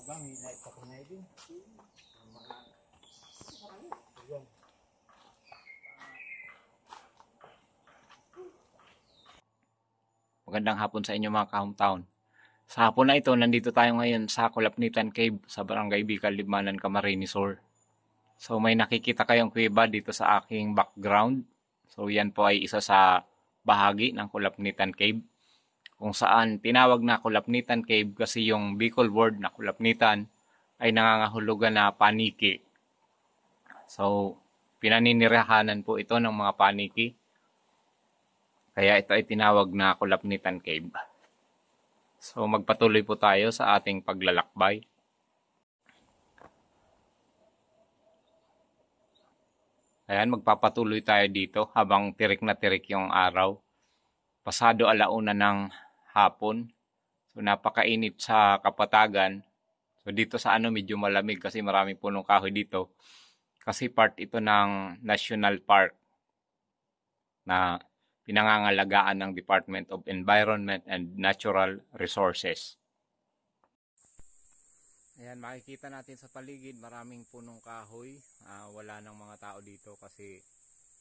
Magandang hapon sa inyo mga ka-hometown. Sa hapon na ito, nandito tayo ngayon sa Kulapnitan Cave sa Barangay Bicol, Libmanan, Camarines Sur. So may nakikita kayong kuweba dito sa aking background. So yan po ay isa sa bahagi ng Kulapnitan Cave, kung saan tinawag na Kulapnitan Cave kasi yung Bicol word na Kulapnitan ay nangangahulugan na paniki. So pinaninirahanan po ito ng mga paniki. Kaya ito ay tinawag na Kulapnitan Cave. So magpatuloy po tayo sa ating paglalakbay. Ayan, magpapatuloy tayo dito habang tirik na tirik yung araw. Pasado 1:00 ng hapon. So napakainit sa kapatagan. So dito sa medyo malamig kasi maraming punong kahoy dito. Kasi part ito ng National Park na pinangangalagaan ng Department of Environment and Natural Resources. Ayan, makikita natin sa paligid maraming punong kahoy. Wala nang mga tao dito kasi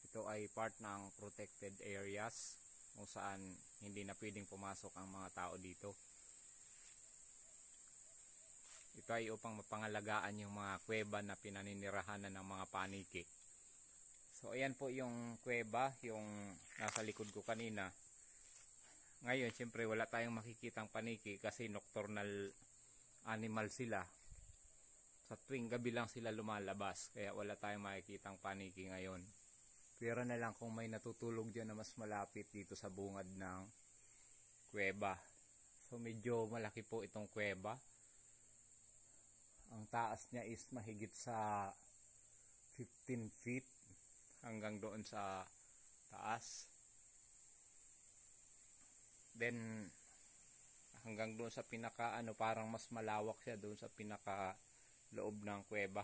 ito ay part ng protected areas kung saan hindi na pwedeng pumasok ang mga tao dito. Ito ay upang mapangalagaan yung mga kuweba na pinaninirahanan ng mga paniki. So ayan po yung kuweba, yung nasa likod ko kanina. Ngayon, siyempre wala tayong makikitang paniki kasi nocturnal animal sila. Sa tuwing gabi lang sila lumalabas, kaya wala tayong makikitang paniki ngayon. Pero na lang kung may natutulog dyan na mas malapit dito sa bungad ng kuweba. So medyo malaki po itong kuweba. Ang taas niya is mahigit sa 15 feet. Hanggang doon sa taas. Then hanggang doon sa pinaka parang mas malawak siya doon sa pinaka loob ng kuweba.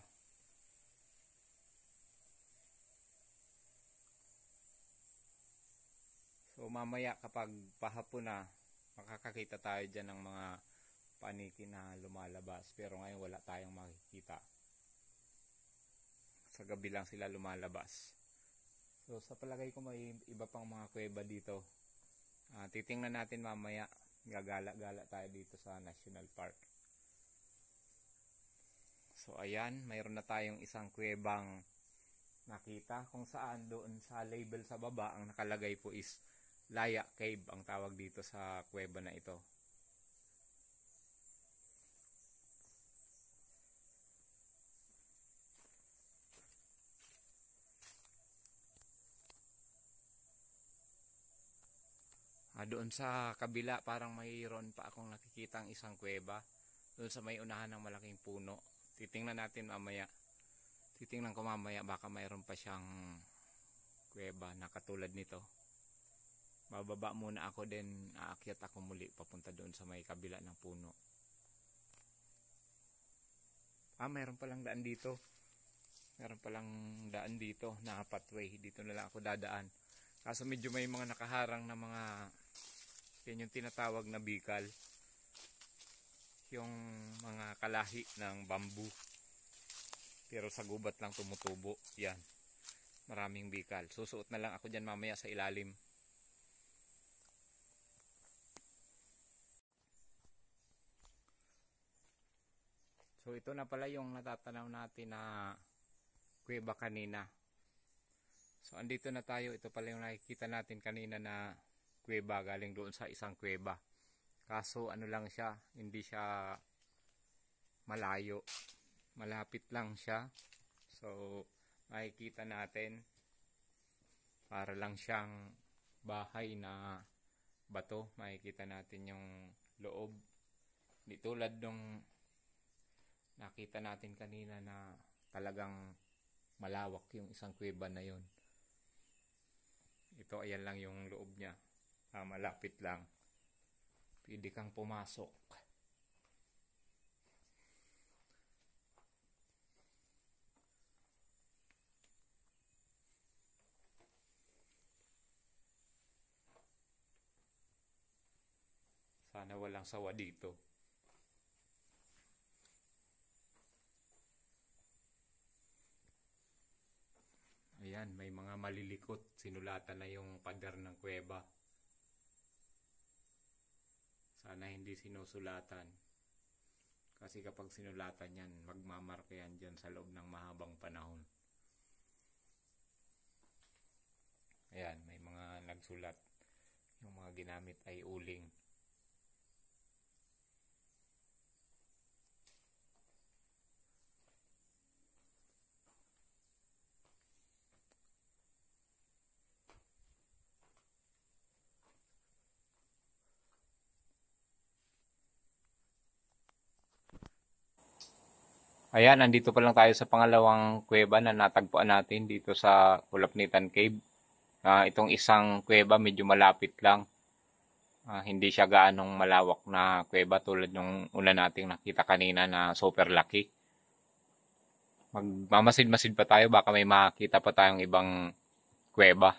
So mamaya kapag pahapon na, makakakita tayo dyan ng mga paniki na lumalabas. Pero ngayon wala tayong makikita. Sa gabi lang sila lumalabas. So sa palagay ko may iba pang mga kuweba dito. Titingnan natin mamaya. Gagala-gala tayo dito sa National Park. So ayan, mayroon na tayong isang kuwebang nakita kung saan doon sa label sa baba ang nakalagay po is Laya Cave ang tawag dito sa kuweba na ito. Doon sa kabila parang mayroon pa akong nakikitang isang kuweba. Doon sa may unahan ng malaking puno. Titingnan natin mamaya. Titingnan ko mamaya baka mayroon pa siyang kuweba na katulad nito. Bababa muna ako then aakyat ako muli papunta doon sa may kabila ng puno. Mayroon palang daan dito. Meron palang daan dito na pathway. Dito na lang ako dadaan. Kaso medyo may mga nakaharang na mga, yan yung tinatawag na bikal. Yung mga kalahi ng bamboo. Pero sa gubat lang tumutubo. Yan. Maraming bikal. Susuot na lang ako dyan mamaya sa ilalim. So ito na pala yung natatanaw natin na kuweba kanina. So andito na tayo. Ito pala yung nakikita natin kanina na kuweba galing doon sa isang kuweba. Kaso lang siya, hindi siya malayo. Malapit lang siya. So makikita natin para lang siyang bahay na bato. Makikita natin yung loob. Di tulad nung nakita natin kanina na talagang malawak yung isang kuweba na yon. Ito ayan lang yung loob niya. Malapit lang. Pwede kang pumasok. Sana walang sawa dito. malilikot. Sinulatan na yung pader ng kuweba. Sana hindi sinusulatan. Kasi kapag sinulatan yan, magmamarka yan dyan sa loob ng mahabang panahon. Ayan, may mga nagsulat. Yung mga ginamit ay uling. Ayan, nandito pa lang tayo sa pangalawang kuweba na natagpuan natin dito sa Kulapnitan Cave. Itong isang kuweba medyo malapit lang. Hindi siya gaanong malawak na kuweba tulad ng una nating nakita kanina na super laki. Magmamasid-masid pa tayo, baka may makita pa tayong ibang kuweba.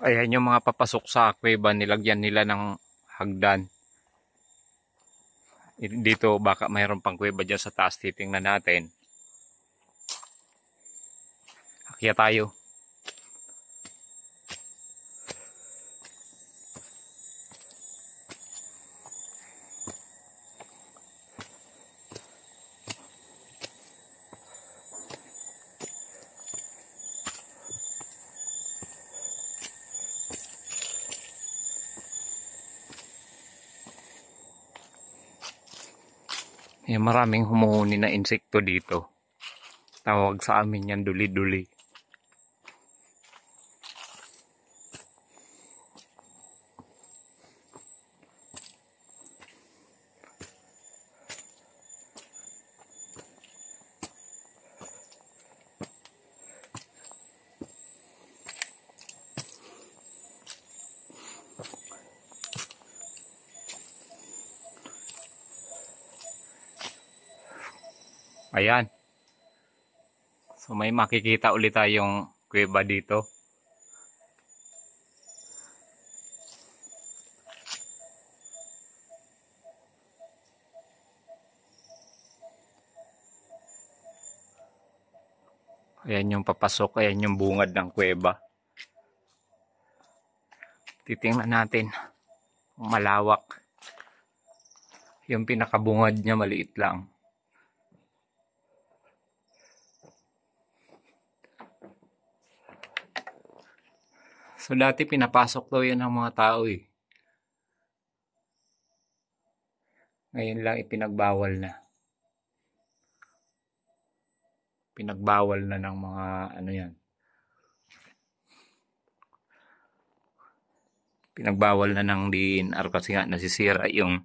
Ayan yung mga papasok sa kuweba, nilagyan nila ng hagdan. Dito baka mayroon pang kuweba dyan sa taas, titingnan natin. Akyat tayo. Maraming humuhuni na insekto dito. Tawag sa amin yan duli-duli. Ayan. So may makikita ulit tayong kuweba dito. Ayan yung papasok, ayan yung bungad ng kuweba. Titingnan natin kung malawak. Yung pinakabungad niya maliit lang. So dati pinapasok daw yan ng mga tao eh. Ngayon lang ipinagbawal na. Pinagbawal na ng mga ano yan. Pinagbawal na ng DNR kasi nga nasisira yung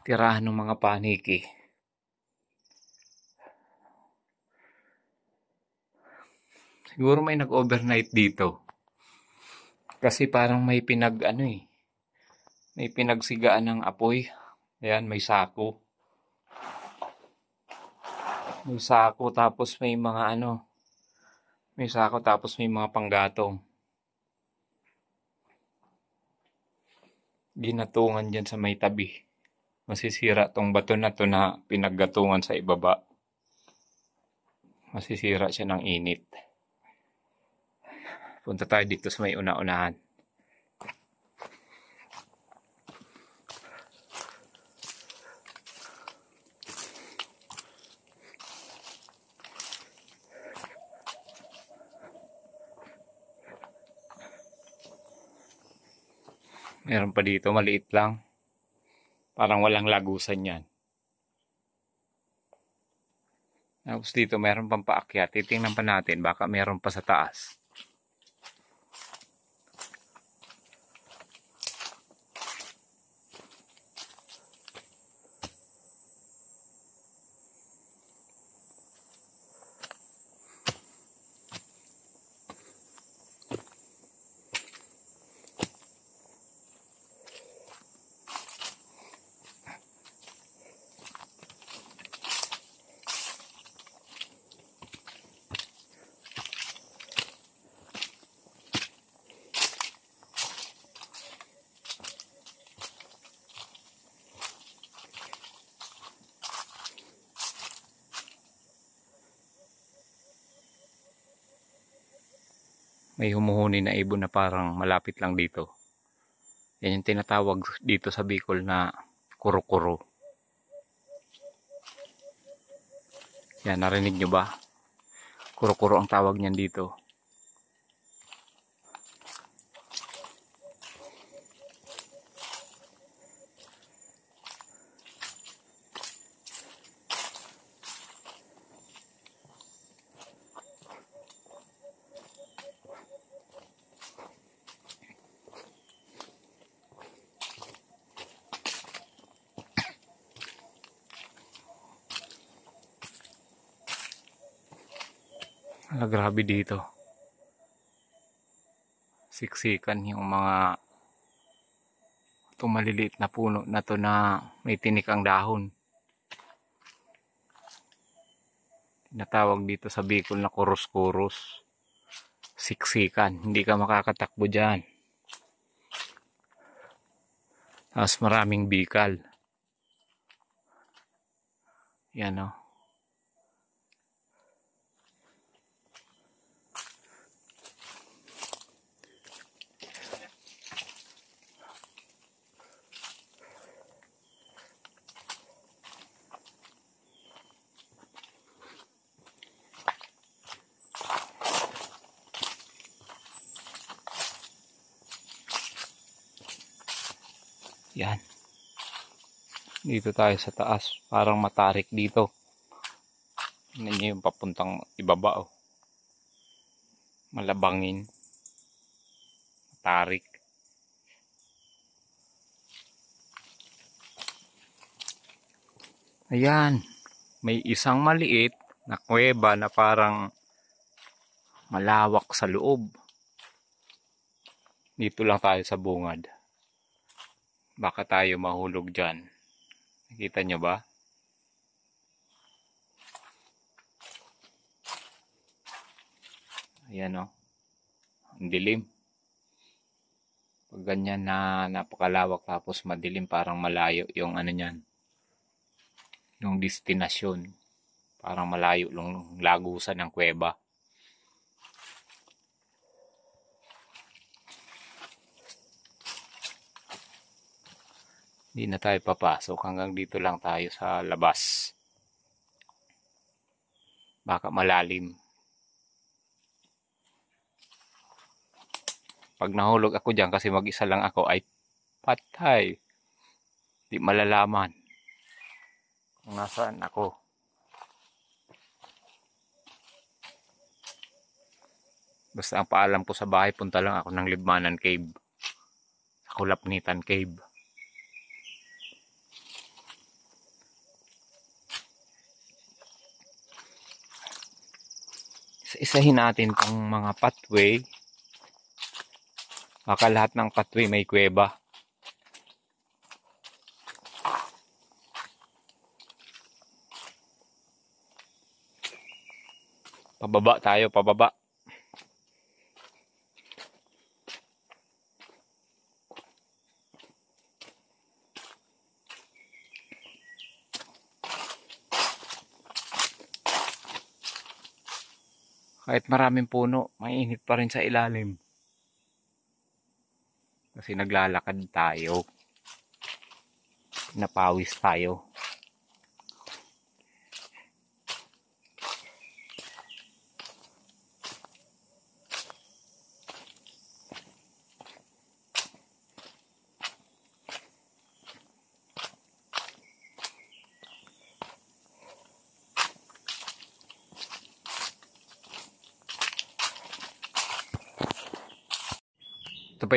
tirahan ng mga paniki. Siguro may nag-overnight dito. Kasi parang may may pinagsigaan ng apoy. Ayan, may sako. May sako tapos may mga may sako tapos may mga panggatong. Ginatungan dyan sa may tabi. Masisira tong bato na to na pinaggatungan sa ibaba. Masisira siya ng init. Punta tayo dito sa may una-unahan. Meron pa dito, maliit lang. Parang walang lagusan yan. Tapos dito meron pang paakyat. Titingnan pa natin, baka meron pa sa taas. may humuhuni na ibon na parang malapit lang dito. Yan yung tinatawag dito sa Bicol na kuro-kuro. Yan, narinig nyo ba? Kuro-kuro ang tawag niyan dito. Grabe dito. Siksikan yung mga maliliit na puno na to na may tinikang dahon. Tinatawag dito sa Bicol na kuros-kuros. Siksikan. Hindi ka makakatakbo dyan. Tapos maraming bikal. Yan o. Yan. Dito tayo sa taas. Parang matarik dito. Tignan nyo yung papuntang ibaba. Oh. Malabangin. Matarik. Ayan. May isang maliit na kuweba na parang malawak sa loob. Dito lang tayo sa bungad. Baka tayo mahulog dyan. Nakita nyo ba? Ayan o. Ang dilim. Pag ganyan na napakalawak tapos madilim, parang malayo yung ano nyan. Yung destinasyon. Parang malayo lang lagusan ng kuweba. Hindi na tayo papasok. Hanggang dito lang tayo sa labas. Baka malalim. Pag nahulog ako dyan kasi mag-isa lang ako ay patay. Di malalaman kung nasaan ako. Basta ang paalam ko sa bahay, punta lang ako ng Libmanan Cave. Sa Kulapnitan Cave. Isa-isahin natin tong mga pathway. Baka lahat ng pathway may kuweba. Pababa tayo, pababa. Kahit maraming puno, mainit pa rin sa ilalim. Kasi naglalakad tayo. Napawis tayo. Ito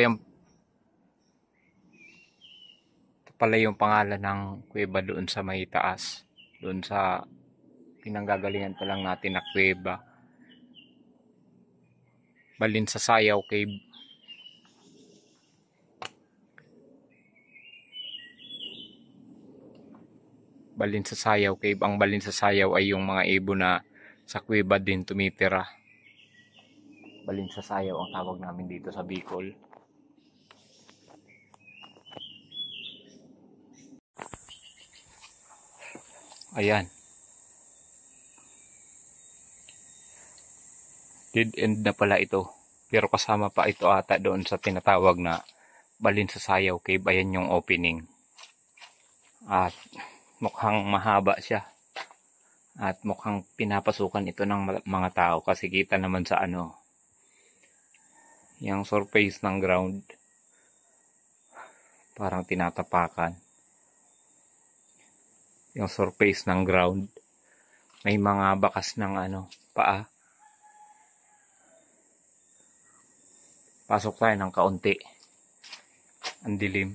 pala yung pangalan ng kuweba doon sa may taas. Doon sa pinanggagalingan pa lang natin na kuweba. Balinsasayaw Cave. Balinsasayaw Cave. Ang Balinsasayaw ay yung mga ibon na sa kuweba din tumitira. Balinsasayaw ang tawag namin dito sa Bicol. Ayan. Dead end na pala ito. Pero kasama pa ito ata doon sa tinatawag na Balin sa Sayaw Cave. Ayan yung opening. At mukhang mahaba siya. At mukhang pinapasukan ito ng mga tao kasi kita naman sa ano, yung surface ng ground. Parang tinatapakan. Yung surface ng ground. May mga bakas ng ano, paa. Pasok tayo ng kaunti. Ang dilim.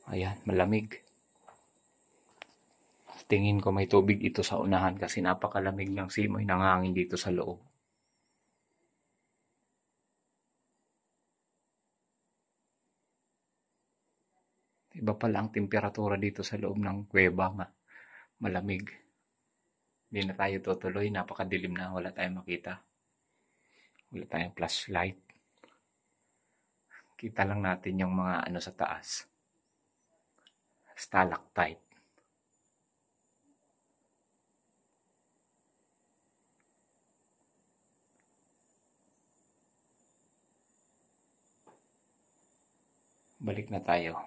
Ayan, malamig. Tingin ko may tubig ito sa unahan kasi napakalamig ng simoy ng hangin dito sa loob. Iba pala ang temperatura dito sa loob ng kuweba, malamig. Hindi na tayo tutuloy, napakadilim na, wala tayong makita. Wala tayong flashlight. Kita lang natin yung mga ano sa taas. Stalactite. Balik na tayo.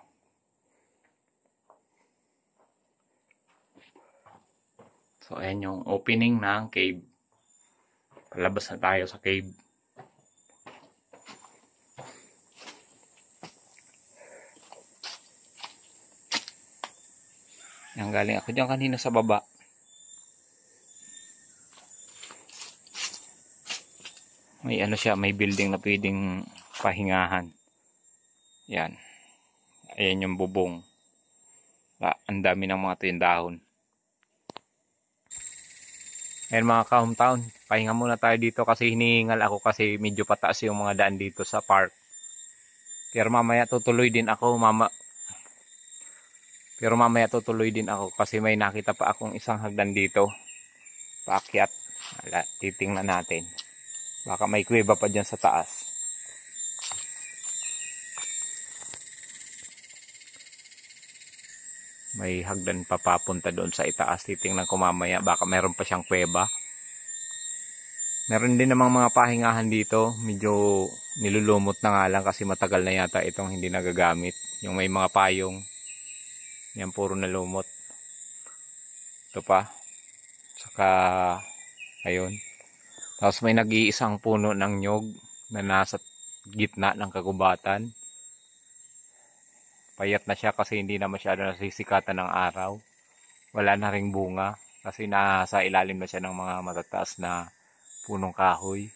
So, ayan yung opening ng cave. Palabas na tayo sa cave. Yan, galing ako dyan kanina sa baba. May ano siya, may building na pwedeng pahingahan. Yan. Ayan yung bubong. Ang dami ng mga tuyong dahon. Ayan mga ka-hometown, pahinga muna tayo dito kasi hinihingal ako kasi medyo pataas yung mga daan dito sa park. Pero mamaya tutuloy din ako kasi may nakita pa akong isang hagdan dito. Paakyat. Titingnan natin. Baka may kuweba pa dyan sa taas. May hagdan pa papunta doon sa itaas. Titingnan ko mamaya. Baka meron pa siyang kuweba. Meron din namang mga pahingahan dito. Medyo nilulumot na nga lang kasi matagal na yata itong hindi nagagamit. Yung may mga payong. Yan puro nalumot. Ito pa. Saka ayun. Tapos may nag-iisang puno ng nyog na nasa gitna ng kagubatan. Payat na siya kasi hindi na masyado nasisikatan ng araw. Wala na ring bunga kasi nasa ilalim na siya ng mga matataas na punong kahoy.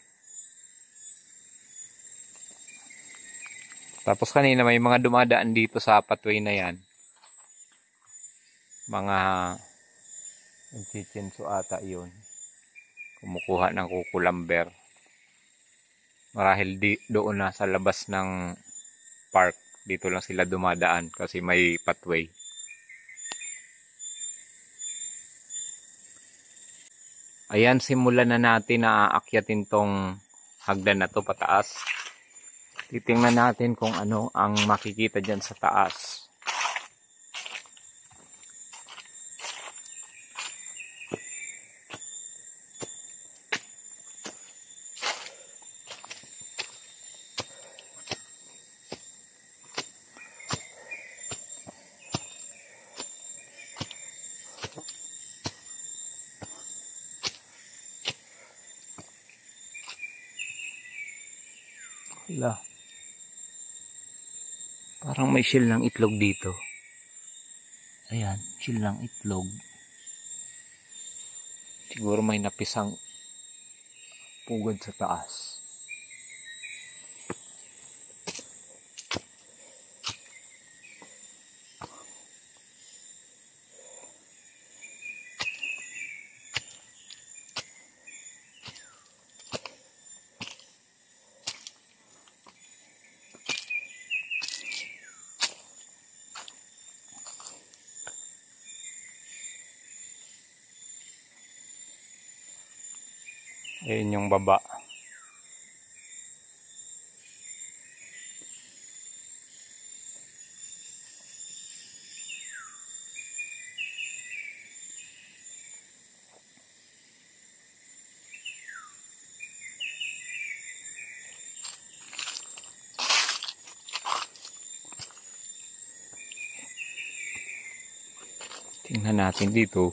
Tapos kanina may mga dumadaan dito sa pathway na yan. Mga nagchichinso ata yun. Kumukuha ng kukulamber. Marahil doon na sa labas ng park. Dito lang sila dumadaan kasi may pathway. Ayan, simulan na natin na aakyatin tong hagdan na to pataas. Titingnan natin kung ano ang makikita dyan sa taas. Wala. Parang may shell ng itlog dito. Ayan, shell ng itlog. Siguro may napisang pugad sa taas. Ayan yung baba. Tingnan natin dito.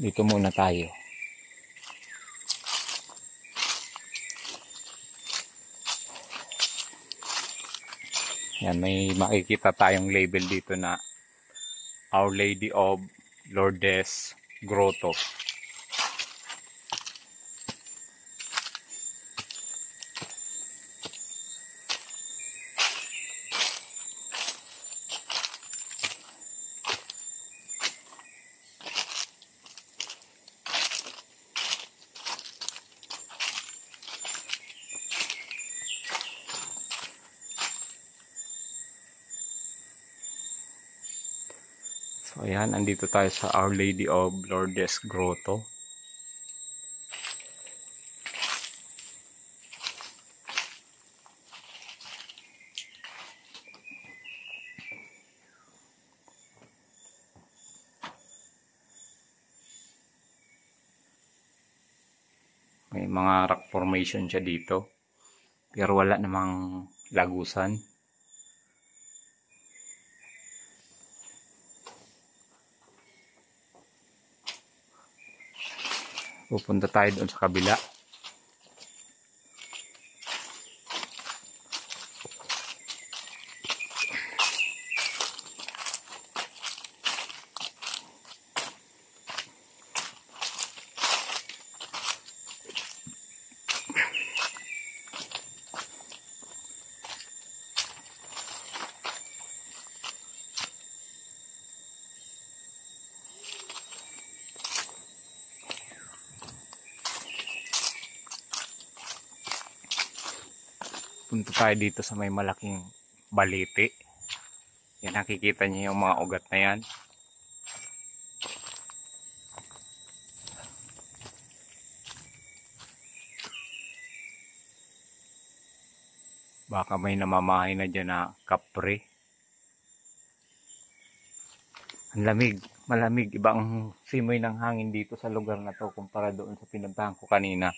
Dito muna tayo. Yan, may makikita tayong label dito na Our Lady of Lourdes Grotto. So ayan, andito tayo sa Our Lady of Lourdes Grotto. May mga rock formation siya dito. Pero wala namang lagusan. Pupunta tayo doon sa kabila. Punta tayo dito sa may malaking baliti. Yan, nakikita niyo yung mga ugat na yan. Baka may namamahay na dyan na kapre. Ang lamig, malamig. Ibang simoy ng hangin dito sa lugar na to kumpara doon sa pinuntahan ko kanina.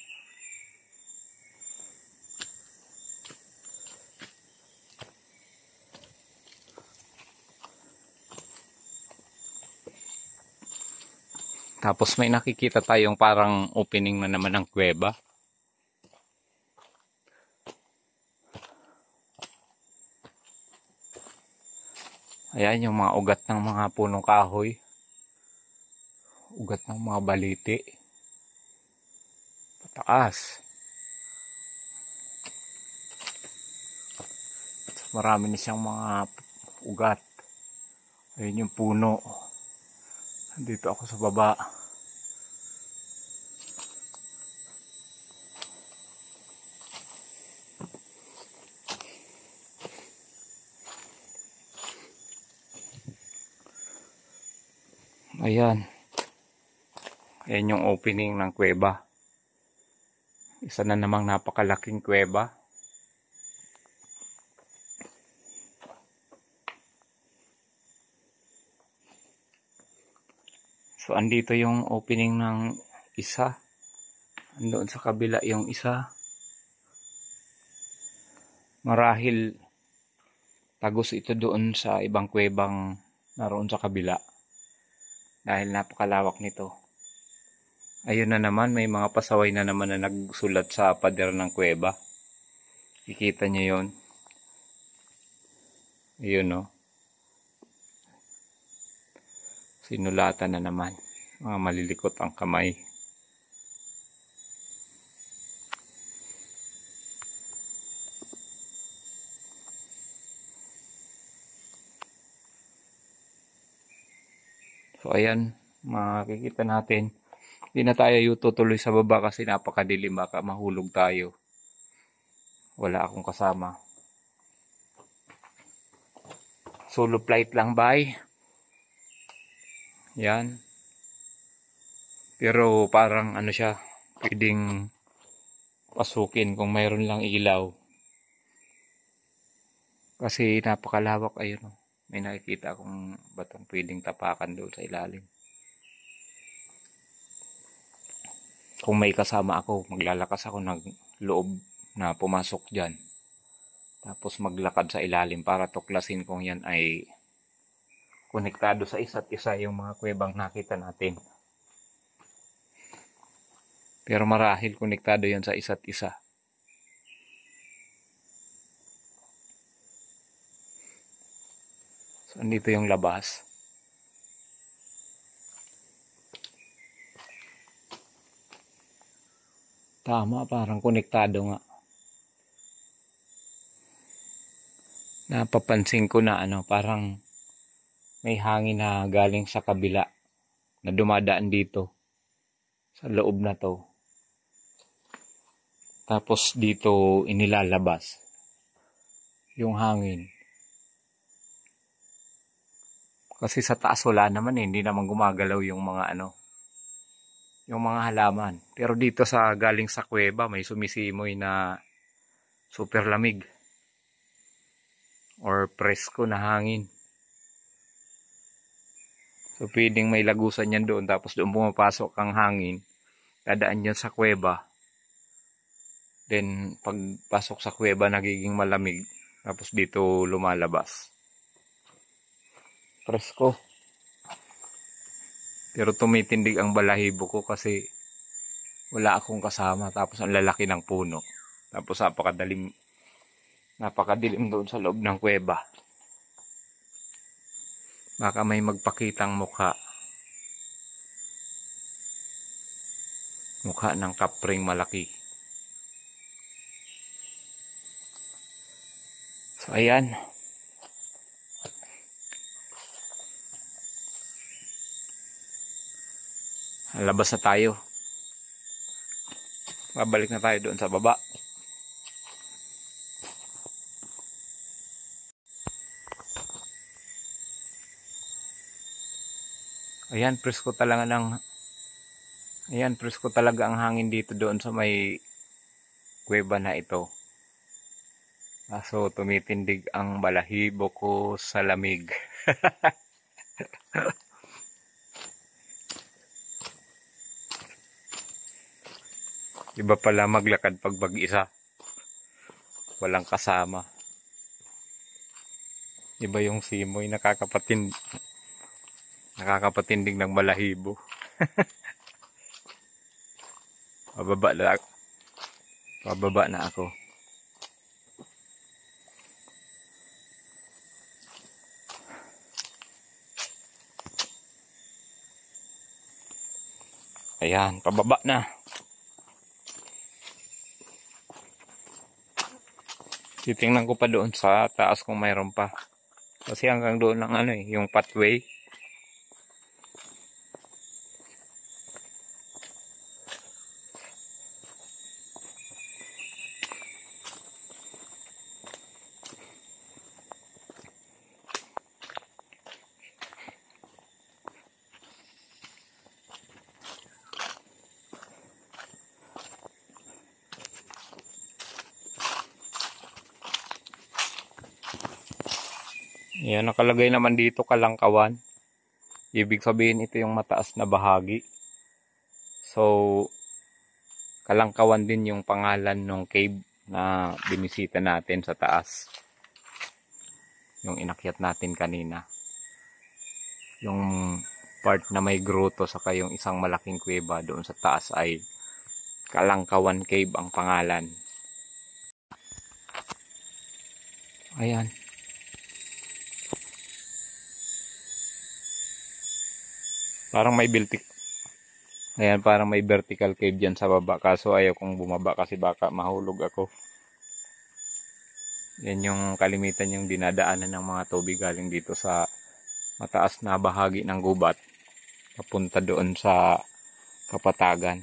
Tapos may nakikita tayong parang opening na naman ng kuweba. Ayan yung mga ugat ng mga punong kahoy. Ugat ng mga baliti. Pataas. Marami na siyang mga ugat. Ayun yung puno. Dito ako sa baba. Ayan. Ayan yung opening ng kuweba. Isa na namang napakalaking kuweba. So, andito yung opening ng isa. Andoon sa kabila yung isa. Marahil tagos ito doon sa ibang kuwebang naroon sa kabila. Dahil napakalawak nito. Ayun na naman, may mga pasaway na naman na nagsulat sa pader ng kuweba. Kikita nyo yun. Ayun, no. Sinulatan na naman. Mga malilikot ang kamay. So ayan, makikita natin. Hindi na tayo tutuloy sa baba kasi napakadilim, baka mahulog tayo. Wala akong kasama. Solo flight lang, bye. Yan. Pero parang ano siya, pwedeng pasukin kung mayroon lang ilaw. Kasi napakalawak, ayun. May nakikita akong batong pwedeng tapakan doon sa ilalim. Kung may kasama ako, maglalakas ako ng loob na pumasok dyan. Tapos maglakad sa ilalim para tuklasin kung yan ay konektado sa isa't isa yung mga kuwebang nakita natin. Pero marahil konektado yan sa isa't isa. So, andito yung labas. Tama, parang konektado nga. Napapansin ko na parang may hangin na galing sa kabila na dumadaan dito sa loob na to. Tapos dito inilalabas yung hangin. Kasi sa taas wala naman hindi naman gumagalaw yung mga yung mga halaman. Pero dito sa galing sa kuweba may sumisimoy na super lamig or presko na hangin. So pwedeng may lagusan yan doon tapos doon pumapasok ang hangin. Dadaan yan sa kuweba. Then pagpasok sa kuweba nagiging malamig. Tapos dito lumalabas. Presko. Pero tumitindig ang balahibo ko kasi wala akong kasama. Tapos ang lalaki ng puno. Tapos napakadilim doon sa loob ng kuweba. Baka may magpakitang mukha. Mukha ng kapring malaki. So ayan. Labas na tayo. Babalik na tayo doon sa baba. Ayan, presko talaga ang hangin dito doon sa may kuweba na ito. So, tumitindig ang balahibo ko sa lamig. Iba pala maglakad pag mag-isa. Walang kasama. Iba yung simoy, nakakapatindig ng balahibo. Pababa na ako. Ayan, pababa na. Titingnan ko pa doon sa taas kung mayroon pa. Kasi hanggang doon lang yung pathway. Yan, nakalagay naman dito Kalangkawan. Ibig sabihin ito yung mataas na bahagi. So, Kalangkawan din yung pangalan ng cave na binisita natin sa taas. Yung inakyat natin kanina. Yung part na may grotto saka yung isang malaking kuweba doon sa taas ay Kalangkawan Cave ang pangalan. Ayan. Parang may vertical cave dyan sa baba. Kaso ayaw kong bumaba kasi baka mahulog ako. Yan yung kalimitan yung dinadaanan ng mga tubig galing dito sa mataas na bahagi ng gubat. Papunta doon sa kapatagan.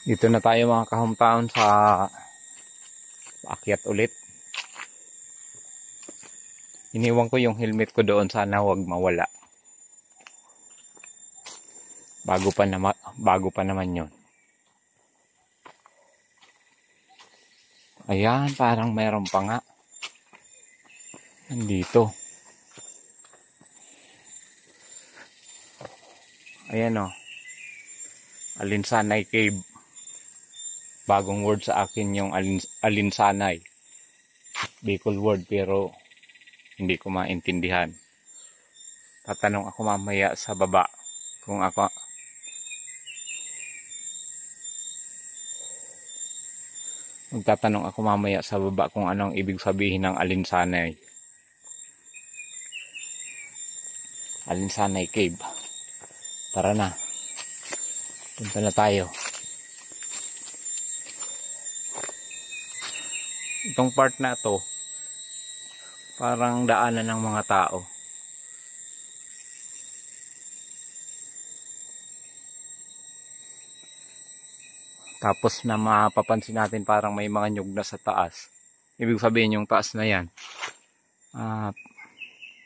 Dito na tayo mga ka-hometown sa akyat ulit. Iniwan ko yung helmet ko doon, sana wag mawala. Bago pa naman yun. Ayan, parang mayroon pa nga. Nandito. Ayan o. Alinsanay Cave. Bagong word sa akin yung alinsanay. Bicol word pero hindi ko maintindihan. Tatanong ako mamaya sa baba kung ako magtatanong ako mamaya sa baba kung anong ibig sabihin ng Alinsanay. Alinsanay Cave. Tara na. Punta na tayo. Itong part na to parang daanan ng mga tao. Tapos na mapapansin natin parang may mga nyug na sa taas. Ibig sabihin yung taas na yan,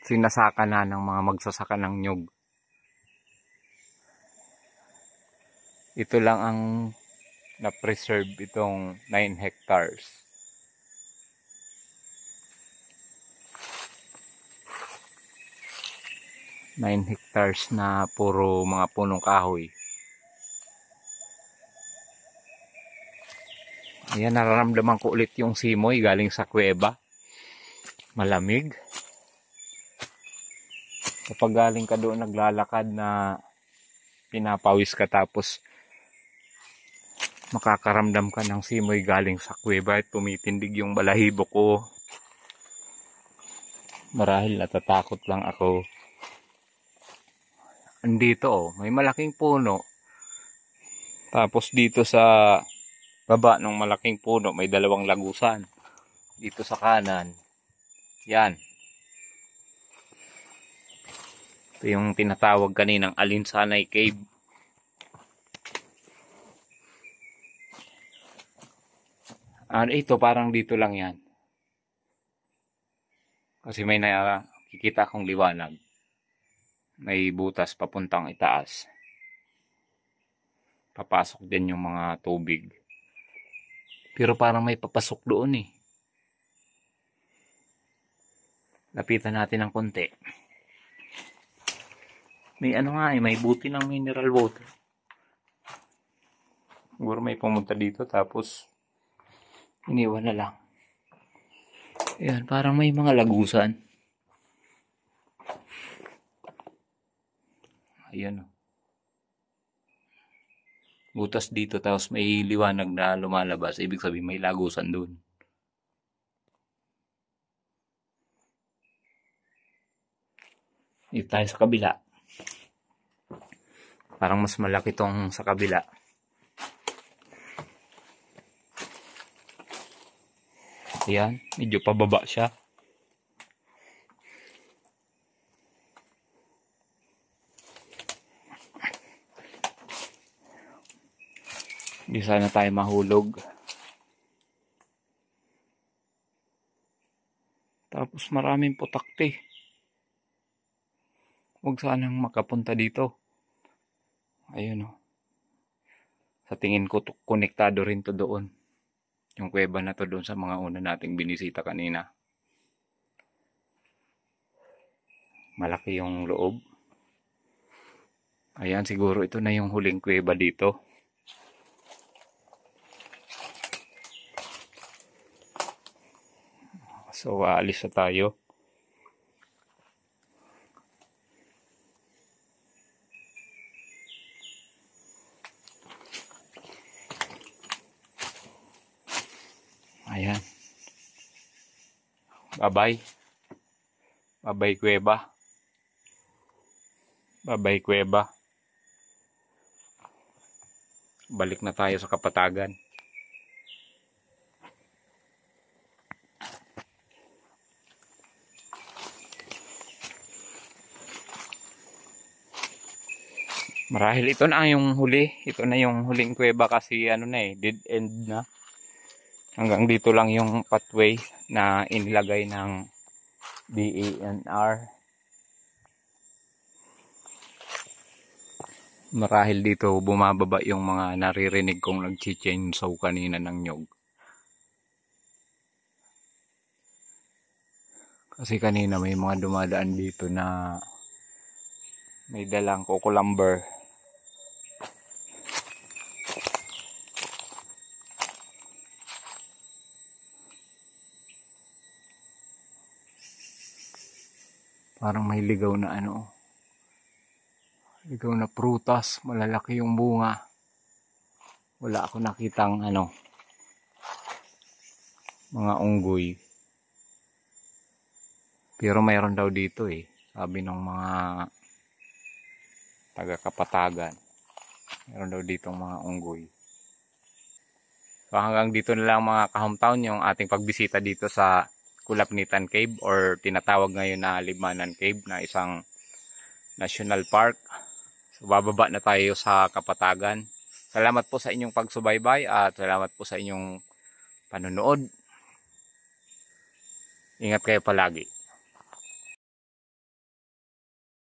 sinasaka na ng mga magsasaka ng nyug. Ito lang ang na-preserve itong 9 hectares. Na puro mga punong kahoy. Ayan, nararamdaman ko ulit yung simoy galing sa kuweba. Malamig. Kapag galing ka doon naglalakad na pinapawis ka tapos makakaramdam ka ng simoy galing sa kuweba at tumitindig yung balahibo ko. Marahil natatakot lang ako. Andito may malaking puno. Tapos dito sa baba ng malaking puno may dalawang lagusan. Dito sa kanan. Yan. Ito yung tinatawag kaninang Alinsanay Cave. Ito parang dito lang yan. Kasi may nakikita akong liwanag. May butas papuntang itaas. Papasok din yung mga tubig. Pero parang may papasok doon eh. Lapitan natin ng konti. May may buti ng mineral water. Siguro may pumunta dito tapos iniwan na lang. Ayan, parang may mga lagusan. Ayan. Butas dito tapos may liwanag na lumalabas. Ibig sabihin may lagusan doon. Dito tayo sa kabila. Parang mas malaki tong sa kabila. Ayan, medyo pababa siya. Hindi sana tayo mahulog. Tapos maraming putakti. Huwag sanang makapunta dito. Ayun o. Sa tingin ko konektado rin to doon. Yung kuweba na to doon sa mga una nating binisita kanina. Malaki yung loob. Ayan, siguro ito na yung huling kuweba dito. So, aalis na tayo. Ayan. Bye-bye. Bye-bye kuweba. Bye-bye kuweba. Balik na tayo sa Kapatagan. Marahil ito na yung huli. Ito na yung huling kuweba kasi dead end na. Hanggang dito lang yung pathway na inilagay ng DENR. Marahil dito bumababa yung mga naririnig kong nag-chainsaw kanina ng nyog. Kasi kanina may mga dumadaan dito na may dalang cucumber. Parang may ligaw na ano. Ligaw na prutas. Malalaki yung bunga. Wala ako nakitang ano. Mga unggoy. Pero mayroon daw dito eh. Sabi ng mga taga-Kapatagan. Mayroon daw ditong mga unggoy. So hanggang dito na lang mga ka-hometown yung ating pagbisita dito sa Kulapnitan Cave or tinatawag ngayon na Libmanan Cave na isang national park. So bababa na tayo sa Kapatagan. Salamat po sa inyong pagsubaybay at salamat po sa inyong panonood. Ingat kayo palagi.